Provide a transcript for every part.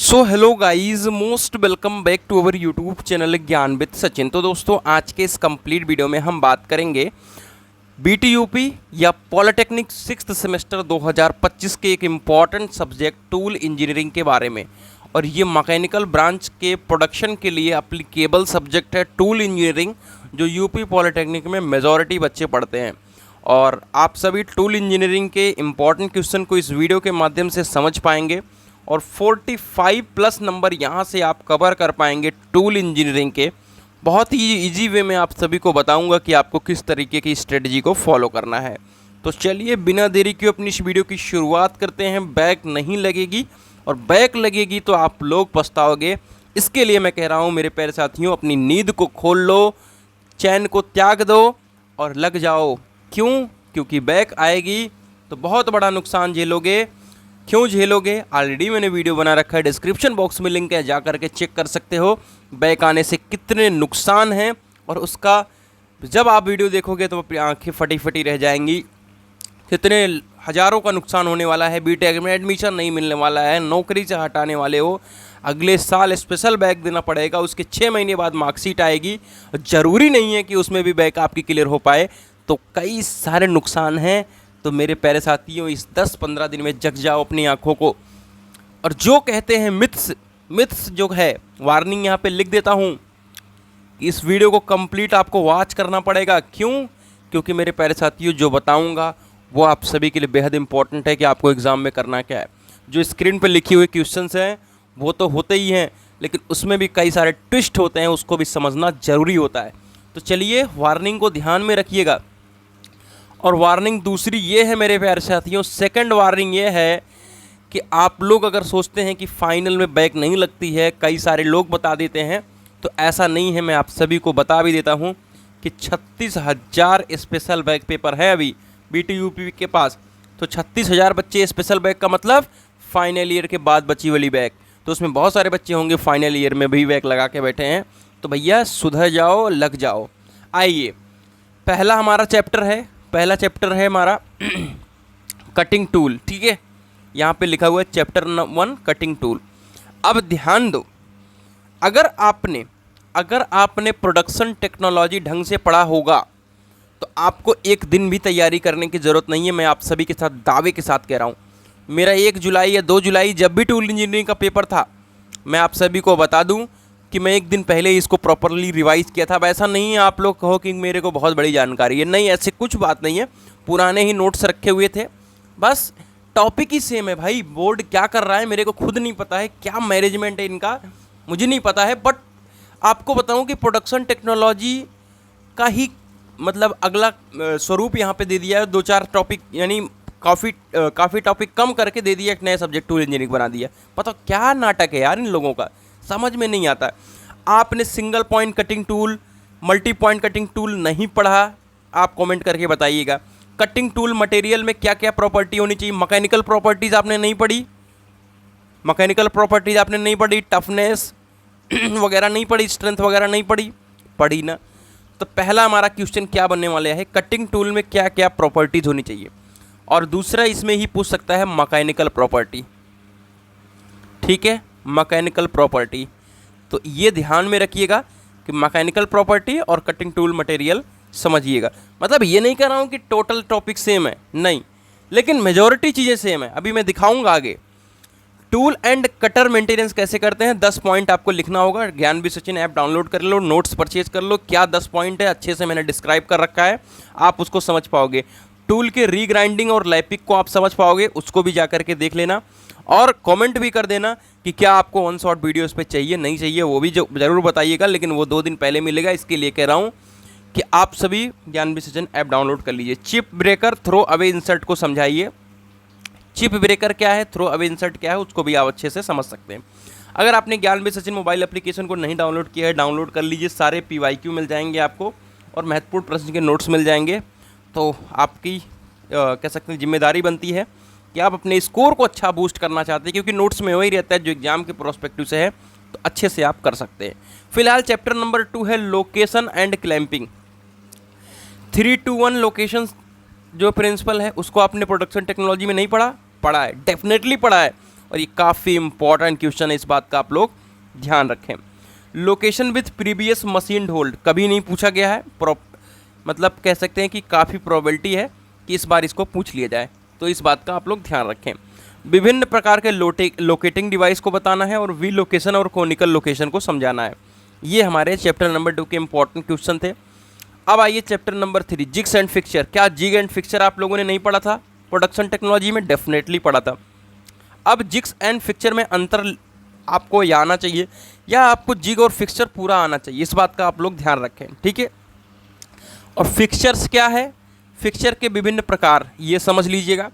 So hello guys, most welcome back to our YouTube channel Gyan with Sachin. तो दोस्तों, आज के इस कंप्लीट वीडियो में हम बात करेंगे बीटीयूपी या पॉलिटेक्निक सिक्स्थ सेमेस्टर 2025 के एक इम्पॉर्टेंट सब्जेक्ट टूल इंजीनियरिंग के बारे में। और ये मैकेनिकल ब्रांच के प्रोडक्शन के लिए अप्लीकेबल सब्जेक्ट है टूल इंजीनियरिंग, जो यूपी पॉलिटेक्निक में मेजॉरिटी बच्चे पढ़ते हैं। और आप सभी टूल इंजीनियरिंग के इम्पॉर्टेंट क्वेश्चन को इस वीडियो के माध्यम से समझ पाएंगे और 45 प्लस नंबर यहाँ से आप कवर कर पाएंगे टूल इंजीनियरिंग के। बहुत ही इजी वे में आप सभी को बताऊंगा कि आपको किस तरीके की स्ट्रेटजी को फॉलो करना है। तो चलिए बिना देरी के अपनी इस वीडियो की शुरुआत करते हैं। बैक नहीं लगेगी, और बैक लगेगी तो आप लोग पछताओगे। इसके लिए मैं कह रहा हूँ मेरे प्यारे साथियों, अपनी नींद को खोल लो, चैन को त्याग दो और लग जाओ। क्यों? क्योंकि बैक आएगी तो बहुत बड़ा नुकसान झेलोगे। क्यों झेलोगे? ऑलरेडी मैंने वीडियो बना रखा है, डिस्क्रिप्शन बॉक्स में लिंक है, जा करके चेक कर सकते हो बैक आने से कितने नुकसान हैं। और उसका जब आप वीडियो देखोगे तो अपनी आंखें फटी फटी रह जाएंगी। कितने हज़ारों का नुकसान होने वाला है। बीटेक में एडमिशन नहीं मिलने वाला है, नौकरी से हटाने वाले हो, अगले साल स्पेशल बैक देना पड़ेगा, उसके 6 महीने बाद मार्कशीट आएगी। ज़रूरी नहीं है कि उसमें भी बैक आपकी क्लियर हो पाए। तो कई सारे नुकसान हैं। तो मेरे प्यारे साथियों, इस 10-15 दिन में जग जाओ अपनी आंखों को। और जो कहते हैं मिथ्स जो है, वार्निंग यहाँ पे लिख देता हूँ। इस वीडियो को कंप्लीट आपको वॉच करना पड़ेगा। क्यों? क्योंकि मेरे प्यारे साथियों, जो बताऊँगा वो आप सभी के लिए बेहद इंपॉर्टेंट है कि आपको एग्ज़ाम में करना क्या है। जो स्क्रीन पर लिखे हुए क्वेश्चंस हैं वो तो होते ही हैं, लेकिन उसमें भी कई सारे ट्विस्ट होते हैं, उसको भी समझना ज़रूरी होता है। तो चलिए वार्निंग को ध्यान में रखिएगा। और वार्निंग दूसरी ये है मेरे प्यारे साथियों, सेकंड वार्निंग ये है कि आप लोग अगर सोचते हैं कि फाइनल में बैक नहीं लगती है, कई सारे लोग बता देते हैं, तो ऐसा नहीं है। मैं आप सभी को बता भी देता हूं कि 36,000 स्पेशल बैक पेपर है अभी बीटीयूपी के पास। तो 36,000 बच्चे स्पेशल बैक का मतलब फाइनल ईयर के बाद बची वाली बैक। तो उसमें बहुत सारे बच्चे होंगे फाइनल ईयर में भी बैक लगा के बैठे हैं। तो भैया सुधर जाओ, लग जाओ। आइए, पहला चैप्टर है हमारा कटिंग टूल। ठीक है, यहाँ पे लिखा हुआ है चैप्टर 1 कटिंग टूल। अब ध्यान दो, अगर आपने प्रोडक्शन टेक्नोलॉजी ढंग से पढ़ा होगा तो आपको एक दिन भी तैयारी करने की ज़रूरत नहीं है। मैं आप सभी के साथ दावे के साथ कह रहा हूँ। मेरा 1 जुलाई या 2 जुलाई जब भी टूल इंजीनियरिंग का पेपर था, मैं आप सभी को बता दूँ कि मैं एक दिन पहले इसको प्रॉपरली रिवाइज किया था। वैसा नहीं है आप लोग कहो कि मेरे को बहुत बड़ी जानकारी है, नहीं, ऐसे कुछ बात नहीं है। पुराने ही नोट्स रखे हुए थे, बस टॉपिक ही सेम है। भाई बोर्ड क्या कर रहा है मेरे को खुद नहीं पता है, क्या मैनेजमेंट है इनका मुझे नहीं पता है। बट आपको बताऊं कि प्रोडक्शन टेक्नोलॉजी का ही मतलब अगला स्वरूप यहाँ पे दे दिया है। 2-4 टॉपिक यानी काफ़ी टॉपिक कम करके दे दिया, एक नया सब्जेक्ट टूल इंजीनियरिंग बना दिया। पता क्या नाटक है यार इन लोगों का, समझ में नहीं आता। आपने single point cutting tool, multi point cutting tool नहीं पढ़ा, आप कमेंट करके बताइएगा। कटिंग टूल मटेरियल में क्या क्या प्रॉपर्टी होनी चाहिए, मैकेनिकल प्रॉपर्टीज़ आपने नहीं पढ़ी, टफनेस वगैरह नहीं पढ़ी, स्ट्रेंथ वगैरह नहीं पढ़ी ना। तो पहला हमारा क्वेश्चन क्या बनने वाला है, कटिंग टूल में क्या क्या प्रॉपर्टीज़ होनी चाहिए। और दूसरा इसमें ही पूछ सकता है मैकेनिकल प्रॉपर्टी। ठीक है, मैकेनिकल प्रॉपर्टी। तो ये ध्यान में रखिएगा कि मैकेनिकल प्रॉपर्टी और कटिंग टूल मटेरियल समझिएगा। मतलब ये नहीं कह रहा हूँ कि टोटल टॉपिक सेम है, नहीं, लेकिन मेजॉरिटी चीज़ें सेम है। अभी मैं दिखाऊंगा आगे। टूल एंड कटर मेंटेनेंस कैसे करते हैं, 10 पॉइंट आपको लिखना होगा। ज्ञान विद सचिन ऐप डाउनलोड कर लो, नोट्स परचेज कर लो। क्या 10 पॉइंट है, अच्छे से मैंने डिस्क्राइब कर रखा है, आप उसको समझ पाओगे। टूल के रीग्राइंडिंग और लैपिक को आप समझ पाओगे, उसको भी जा करके देख लेना। और कमेंट भी कर देना कि क्या आपको वन शॉट वीडियो इस पर चाहिए, नहीं चाहिए, वो भी ज़रूर बताइएगा। लेकिन वो 2 दिन पहले मिलेगा, इसके लिए कह रहा हूँ कि आप सभी ज्ञान विद सचिन ऐप डाउनलोड कर लीजिए। Chip breaker, throw away insert को समझाइए। चिप ब्रेकर क्या है, थ्रो अवे इंसर्ट क्या है, उसको भी आप अच्छे से समझ सकते हैं। अगर आपने ज्ञान विद सचिन मोबाइल एप्लीकेशन को नहीं डाउनलोड किया है, डाउनलोड कर लीजिए। सारे PYQ मिल जाएंगे आपको और महत्वपूर्ण प्रश्न के नोट्स मिल जाएंगे। तो आपकी कह सकते हैं जिम्मेदारी बनती है कि आप अपने स्कोर को अच्छा बूस्ट करना चाहते हैं, क्योंकि नोट्स में वही रहता है जो एग्जाम के प्रोस्पेक्टिव से है, तो अच्छे से आप कर सकते हैं। फिलहाल चैप्टर नंबर 2 है लोकेशन एंड क्लैंपिंग। 3-2-1 लोकेशन जो प्रिंसिपल है उसको आपने प्रोडक्शन टेक्नोलॉजी में नहीं पढ़ा है, डेफिनेटली पढ़ा है। और ये काफ़ी इंपॉर्टेंट क्वेश्चन है, इस बात का आप लोग ध्यान रखें। Location with previous machine hold कभी नहीं पूछा गया है, मतलब कह सकते हैं कि काफ़ी प्रोबेबिलिटी है कि इस बार इसको पूछ लिया जाए, तो इस बात का आप लोग ध्यान रखें। विभिन्न प्रकार के लोकेटिंग डिवाइस को बताना है और वी लोकेशन और कोनिकल लोकेशन को समझाना है। ये हमारे चैप्टर नंबर 2 के इंपॉर्टेंट क्वेश्चन थे। अब आइए chapter number 3, jigs and fixture. क्या जिग एंड फिक्सचर आप लोगों ने नहीं पढ़ा था प्रोडक्शन टेक्नोलॉजी में? डेफिनेटली पढ़ा था। अब जिग्स एंड फिक्सचर में अंतर आपको ये आना चाहिए, या आपको जिग और फिक्सचर पूरा आना चाहिए, इस बात का आप लोग ध्यान रखें, ठीक है। और फिक्सचर्स क्या है, फिक्सचर के विभिन्न प्रकार ये समझ लीजिएगा।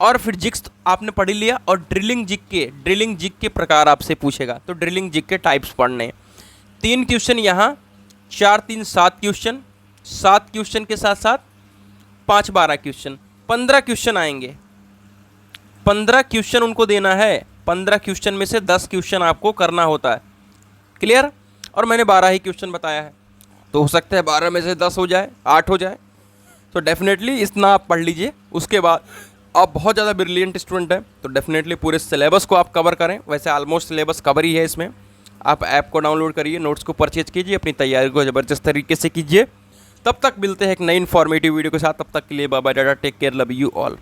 और फिर जिग्स आपने पढ़ लिया, और ड्रिलिंग जिग के प्रकार आपसे पूछेगा, तो ड्रिलिंग जिग के टाइप्स पढ़ने। 3 क्वेश्चन यहाँ, 4 3 7 क्वेश्चन, 7 क्वेश्चन के साथ साथ 5 12 क्वेश्चन, 15 क्वेश्चन आएंगे। 15 क्वेश्चन उनको देना है, 15 क्वेश्चन में से 10 क्वेश्चन आपको करना होता है, क्लियर। और मैंने 12 ही क्वेश्चन बताया है, तो हो सकता है 12 में से 10 हो जाए, 8 हो जाए, तो डेफिनेटली इतना आप पढ़ लीजिए। उसके बाद आप बहुत ज़्यादा ब्रिलियंट स्टूडेंट हैं, तो डेफिनेटली पूरे सिलेबस को आप कवर करें। वैसे ऑलमोस्ट सिलेबस कवर ही है इसमें। आप ऐप को डाउनलोड करिए, नोट्स को परचेज कीजिए, अपनी तैयारी को ज़बरदस्त तरीके से कीजिए। तब तक मिलते हैं एक नई इन्फॉर्मेटिव वीडियो के साथ, तब तक के लिए bye bye, tata, take care, love you all.